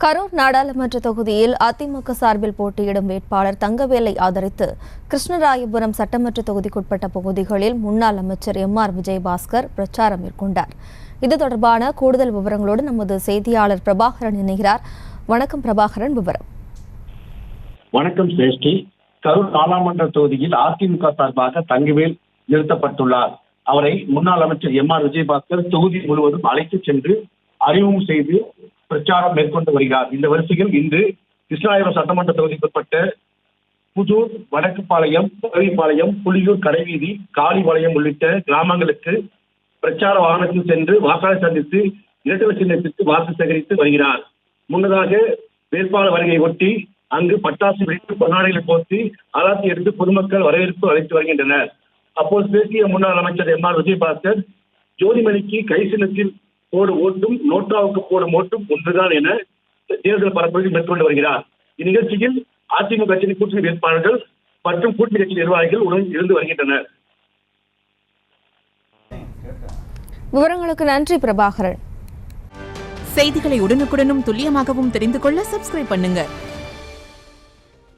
கரூர் நாடாளுமன்ற தொகுதியில் அதிமுக சார்பில் போட்டியிடும் வேட்பாளர் தங்கவேலை ஆதரித்து கிருஷ்ணராயபுரம் சட்டமன்ற தொகுதிக்குட்பட்ட பகுதிகளில் முன்னாள் அமைச்சர் எம்.ஆர். விஜயபாஸ்கர் பிரச்சாரம் மேற்கொண்டார். இது தொடர்பான கூடுதல் விவரங்களோடு நமது செய்தியாளர் பிரபாகரன் இணைகிறார். வணக்கம் பிரபாகரன், விவரம். வணக்கம் சிரேஷ்டி. கரூர் நாடாளுமன்ற தொகுதியில் அதிமுக சார்பாக தங்கவேல் நிறுத்தப்பட்டுள்ளார். அவரை முன்னாள் அமைச்சர் எம்.ஆர். விஜயபாஸ்கர் தொகுதி முழுவதும் அழைத்து சென்று அறிமுகம் செய்து பிரச்சாரம் மேற்கொண்டு வருகிறார். இந்த வரிசையில் இன்று கிருஷ்ணராயபுரம் சட்டமன்ற தொகுதிக்குட்பட்ட புதூர், வடக்குப்பாளையம், பழவிப்பாளையம், புலியூர், கடைவீதி, காளிபாளையம் உள்ளிட்ட கிராமங்களுக்கு பிரச்சார வாகனத்தில் சென்று வாக்காளர் சந்தித்து இரட்டை சின்னத்திற்கு வாக்கு சேகரித்து வருகிறார். முன்னதாக வேட்பாளர் வருகையை ஒட்டி அங்கு பட்டாசு வெடித்து பொன்னாடைகளை போர்த்தி அலாத்தி எடுத்து பொதுமக்கள் வரவேற்பு அளித்து வருகின்றனர். அப்போது பேசிய முன்னாள் அமைச்சர் எம்.ஆர். விஜயபாஸ்கர், ஜோதிமணிக்கு கை சின்னத்தில் போடும் ஓட்டும் நோட்டாவுக்கு போடும் ஓட்டும் ஒன்றுதான் என தேர்தல் பரப்புரையில் மேற்கொண்டு வருகிறார். இந்நிகழ்ச்சியில் அதிமுக கட்சியின் கூட்டணி வேட்பாளர்கள் மற்றும் கூட்டணி கட்சி நிர்வாகிகள் உடன் இருந்து வருகின்றனர். விவரங்களுக்கு நன்றி பிரபாகரன். செய்திகளை உடனுக்குடனும் துல்லியமாகவும் தெரிந்து கொள்ள சப்ஸ்கிரைப் பண்ணுங்க.